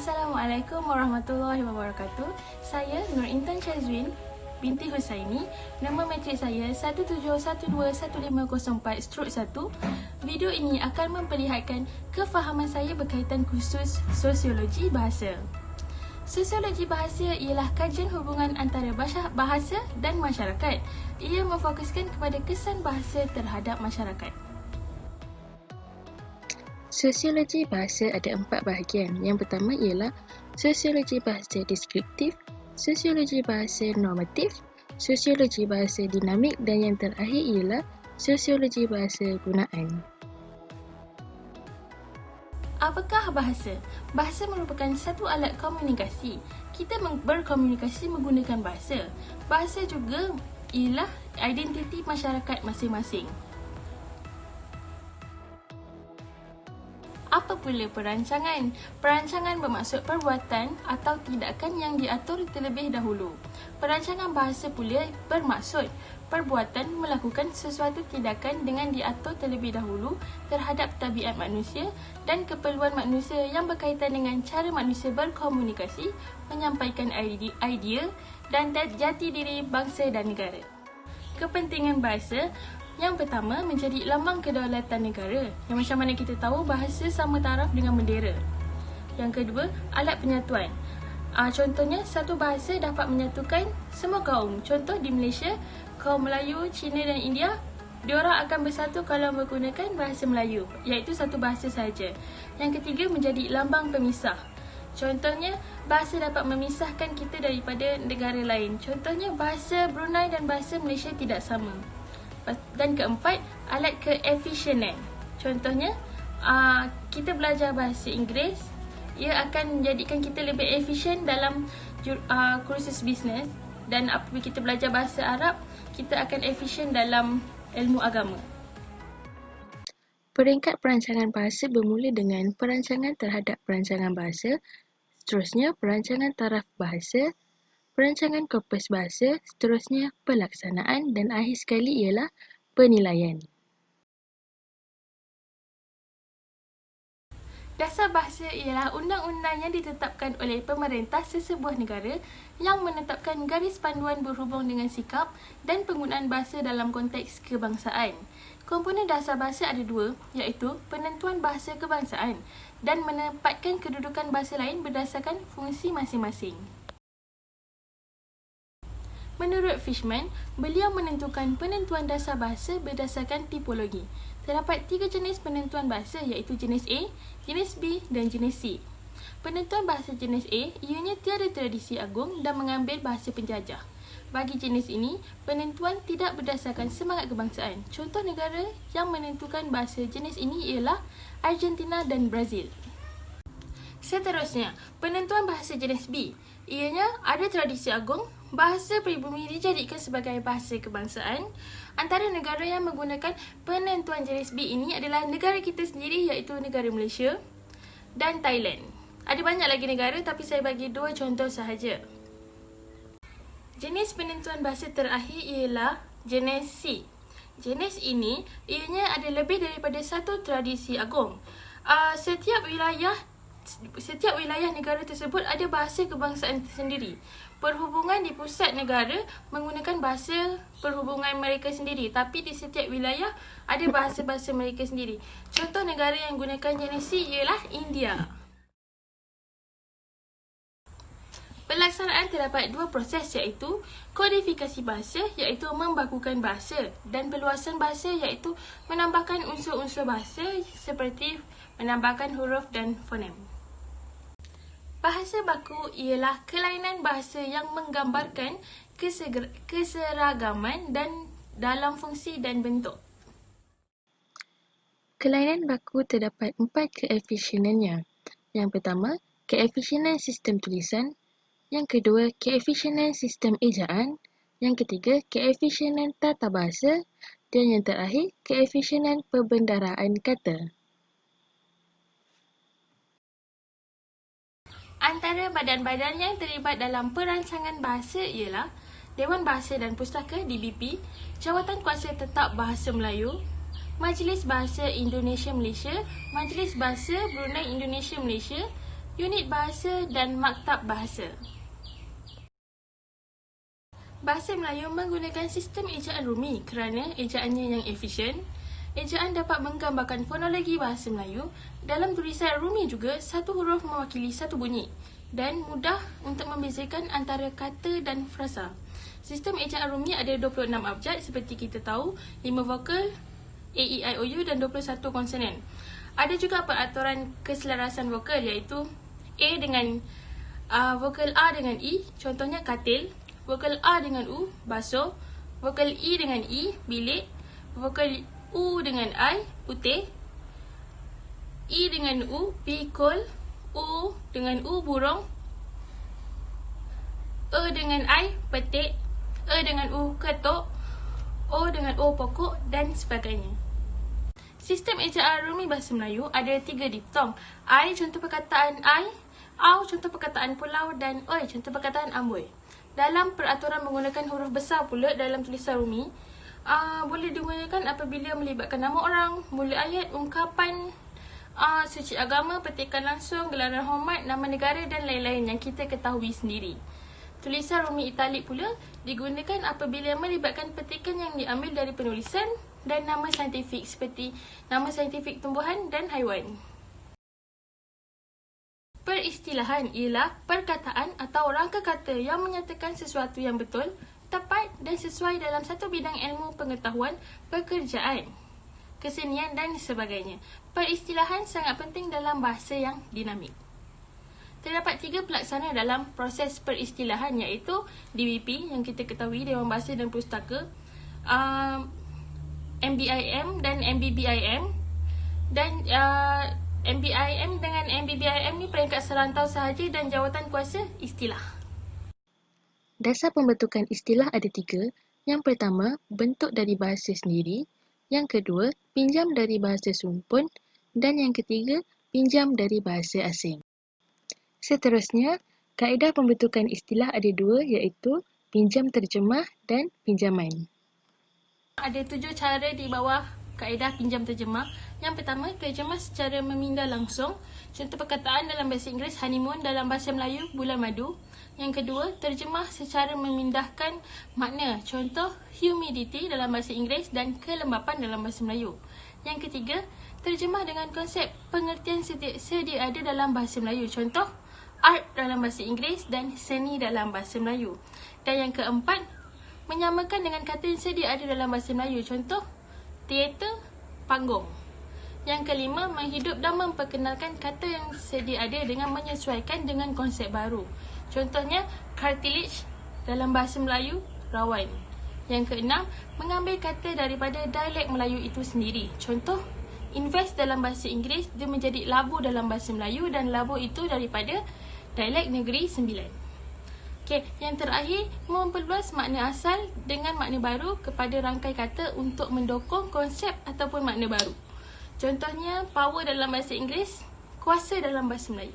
Assalamualaikum warahmatullahi wabarakatuh. Saya Nur Intan Shazwin binti Husaini. Nama matrik saya 171215041. Video ini akan memperlihatkan kefahaman saya berkaitan khusus sosiologi bahasa. Sosiologi bahasa ialah kajian hubungan antara bahasa dan masyarakat. Ia memfokuskan kepada kesan bahasa terhadap masyarakat. Sosiologi bahasa ada 4 bahagian. Yang pertama ialah sosiologi bahasa deskriptif, sosiologi bahasa normatif, sosiologi bahasa dinamik dan yang terakhir ialah sosiologi bahasa gunaan. Apakah bahasa? Bahasa merupakan satu alat komunikasi. Kita berkomunikasi menggunakan bahasa. Bahasa juga ialah identiti masyarakat masing-masing. Apa pula perancangan? Perancangan bermaksud perbuatan atau tindakan yang diatur terlebih dahulu. Perancangan bahasa pula bermaksud perbuatan melakukan sesuatu tindakan dengan diatur terlebih dahulu terhadap tabiat manusia dan keperluan manusia yang berkaitan dengan cara manusia berkomunikasi, menyampaikan idea dan jati diri bangsa dan negara. Kepentingan bahasa. Yang pertama, menjadi lambang kedaulatan negara. Yang macam mana kita tahu, bahasa sama taraf dengan bendera. Yang kedua, alat penyatuan. Contohnya, satu bahasa dapat menyatukan semua kaum. Contoh di Malaysia, kaum Melayu, Cina dan India, diorang akan bersatu kalau menggunakan bahasa Melayu, iaitu satu bahasa sahaja. Yang ketiga, menjadi lambang pemisah. Contohnya, bahasa dapat memisahkan kita daripada negara lain. Contohnya, bahasa Brunei dan bahasa Malaysia tidak sama. Dan keempat, alat keefisienan. Contohnya, kita belajar bahasa Inggeris, ia akan menjadikan kita lebih efisien dalam kursus bisnes. Dan apabila kita belajar bahasa Arab, kita akan efisien dalam ilmu agama. Peringkat perancangan bahasa bermula dengan perancangan terhadap perancangan bahasa, seterusnya perancangan taraf bahasa, perancangan korpus bahasa, seterusnya pelaksanaan dan akhir sekali ialah penilaian. Dasar bahasa ialah undang-undang yang ditetapkan oleh pemerintah sesebuah negara yang menetapkan garis panduan berhubung dengan sikap dan penggunaan bahasa dalam konteks kebangsaan. Komponen dasar bahasa ada 2, iaitu penentuan bahasa kebangsaan dan menempatkan kedudukan bahasa lain berdasarkan fungsi masing-masing. Menurut Fishman, beliau menentukan penentuan dasar bahasa berdasarkan tipologi. Terdapat 3 jenis penentuan bahasa iaitu jenis A, jenis B dan jenis C. Penentuan bahasa jenis A ianya tiada tradisi agung dan mengambil bahasa penjajah. Bagi jenis ini, penentuan tidak berdasarkan semangat kebangsaan. Contoh negara yang menentukan bahasa jenis ini ialah Argentina dan Brazil. Seterusnya, penentuan bahasa jenis B. Ianya ada tradisi agung. Bahasa pribumi dijadikan sebagai bahasa kebangsaan. Antara negara yang menggunakan penentuan jenis B ini adalah negara kita sendiri iaitu negara Malaysia dan Thailand. Ada banyak lagi negara tapi saya bagi 2 contoh sahaja. Jenis penentuan bahasa terakhir ialah jenis C. Jenis ini ianya ada lebih daripada satu tradisi agung. Setiap wilayah negara tersebut ada bahasa kebangsaan tersendiri. Perhubungan di pusat negara menggunakan bahasa perhubungan mereka sendiri, tapi di setiap wilayah ada bahasa-bahasa mereka sendiri. Contoh negara yang gunakan jenis C ialah India. Pelaksanaan terdapat 2 proses iaitu kodifikasi bahasa iaitu membakukan bahasa dan perluasan bahasa iaitu menambahkan unsur-unsur bahasa seperti menambahkan huruf dan fonem. Bahasa baku ialah kelainan bahasa yang menggambarkan keseragaman dan dalam fungsi dan bentuk. Kelainan baku terdapat 4 keefisienannya. Yang pertama, keefisienan sistem tulisan. Yang kedua, keefisienan sistem ejaan. Yang ketiga, keefisienan tata bahasa. Dan yang terakhir, keefisienan perbendaharaan kata. Antara badan-badan yang terlibat dalam perancangan bahasa ialah Dewan Bahasa dan Pustaka DBP, Jawatan Kuasa Tetap Bahasa Melayu, Majlis Bahasa Indonesia Malaysia, Majlis Bahasa Brunei Indonesia Malaysia, Unit bahasa dan maktab bahasa. Bahasa Melayu menggunakan sistem ejaan rumi kerana ejaannya yang efisien. Ejaan dapat menggambarkan fonologi bahasa Melayu. Dalam tulisan rumi juga, satu huruf mewakili satu bunyi dan mudah untuk membezakan antara kata dan frasa. Sistem ejaan rumi ada 26 abjad seperti kita tahu, 5 vokal, A, E, I, O, U dan 21 konsonan. Ada juga peraturan keselarasan vokal iaitu A dengan vokal A dengan I, contohnya katil, vokal A dengan U, basuh, vokal I dengan I, bilik, vokal U dengan I, putih, I dengan U, pikul, U dengan U, burung, E dengan I, petik, E dengan U, ketuk, O dengan O, pokok dan sebagainya. Sistem ejaan rumi bahasa Melayu ada 3 diftong. I contoh perkataan I, Au contoh perkataan pulau dan Oi contoh perkataan amboi. Dalam peraturan menggunakan huruf besar pula dalam tulisan rumi, boleh digunakan apabila melibatkan nama orang, mula ayat, ungkapan, suci agama, petikan langsung, gelaran hormat, nama negara dan lain-lain yang kita ketahui sendiri. Tulisan rumi italik pula digunakan apabila melibatkan petikan yang diambil dari penulisan dan nama saintifik seperti nama saintifik tumbuhan dan haiwan. Peristilahan ialah perkataan atau rangka kata yang menyatakan sesuatu yang betul, tepat dan sesuai dalam satu bidang ilmu pengetahuan, pekerjaan, kesenian dan sebagainya. Peristilahan sangat penting dalam bahasa yang dinamik. Terdapat 3 pelaksana dalam proses peristilahan iaitu DBP yang kita ketahui, Dewan Bahasa dan Pustaka, MBIM dan MBBIM, dan MBIM dengan MBBIM ni peringkat serantau sahaja dan jawatan kuasa istilah. Dasar pembentukan istilah ada 3. Yang pertama, bentuk dari bahasa sendiri. Yang kedua, pinjam dari bahasa sumpun. Dan yang ketiga, pinjam dari bahasa asing. Seterusnya, kaedah pembentukan istilah ada 2 iaitu pinjam terjemah dan pinjaman. Ada 7 cara di bawah kaedah pinjam terjemah. Yang pertama, terjemah secara memindah langsung. Contoh perkataan dalam bahasa Inggeris, honeymoon, dalam bahasa Melayu, bulan madu. Yang kedua, terjemah secara memindahkan makna. Contoh, humidity dalam bahasa Inggeris dan kelembapan dalam bahasa Melayu. Yang ketiga, terjemah dengan konsep pengertian sedia ada dalam bahasa Melayu. Contoh, art dalam bahasa Inggeris dan seni dalam bahasa Melayu. Dan yang keempat, menyamakan dengan kata yang sedia ada dalam bahasa Melayu. Contoh, teater, panggung. Yang kelima, menghidup dan memperkenalkan kata yang sedia ada dengan menyesuaikan dengan konsep baru. Contohnya, cartilage dalam bahasa Melayu, rawan. Yang keenam, mengambil kata daripada dialek Melayu itu sendiri. Contoh, invest dalam bahasa Inggeris, dia menjadi labu dalam bahasa Melayu dan labu itu daripada dialek Negeri Sembilan. Okey, yang terakhir, memperluas makna asal dengan makna baru kepada rangkai kata untuk mendukung konsep ataupun makna baru. Contohnya, power dalam bahasa Inggeris, kuasa dalam bahasa Melayu.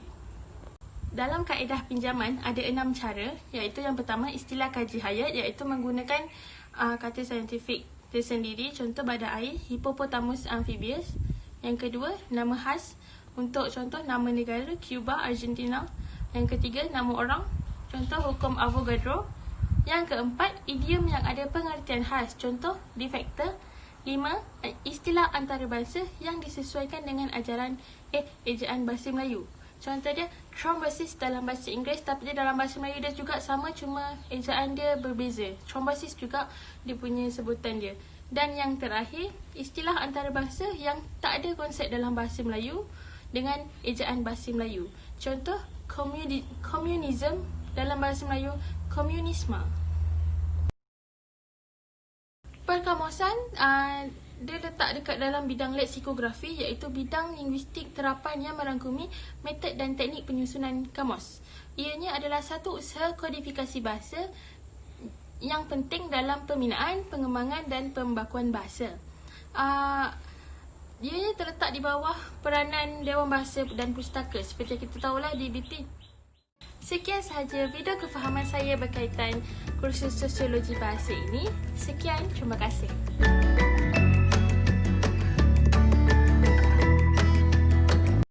Dalam kaedah pinjaman ada 6 cara, iaitu yang pertama, istilah kaji hayat, iaitu menggunakan kata saintifik tersendiri. Contoh, badan air, Hippopotamus amphibius. Yang kedua, nama khas, untuk contoh nama negara, Cuba, Argentina. Yang ketiga, nama orang, contoh hukum Avogadro. Yang keempat, idiom yang ada pengertian khas, contoh de facto. 5. Istilah antarabangsa yang disesuaikan dengan ejaan bahasa Melayu. Contoh dia, thrombosis dalam bahasa Inggeris, tapi dia dalam bahasa Melayu dia juga sama, cuma ejaan dia berbeza. Thrombosis juga dia punya sebutan dia. Dan yang terakhir, istilah antarabangsa yang tak ada konsep dalam bahasa Melayu dengan ejaan bahasa Melayu. Contoh, komunisme dalam bahasa Melayu, komunisme. Perkamusan dia letak dekat dalam bidang leksikografi, iaitu bidang linguistik terapan yang merangkumi metod dan teknik penyusunan kamus. Ianya adalah satu usaha kodifikasi bahasa yang penting dalam pembinaan, pengembangan dan pembakuan bahasa. Ianya terletak di bawah peranan Dewan Bahasa dan Pustaka seperti kita tahulah DBP. Sekian sahaja video kefahaman saya berkaitan kursus sosiologi bahasa ini. Sekian, terima kasih.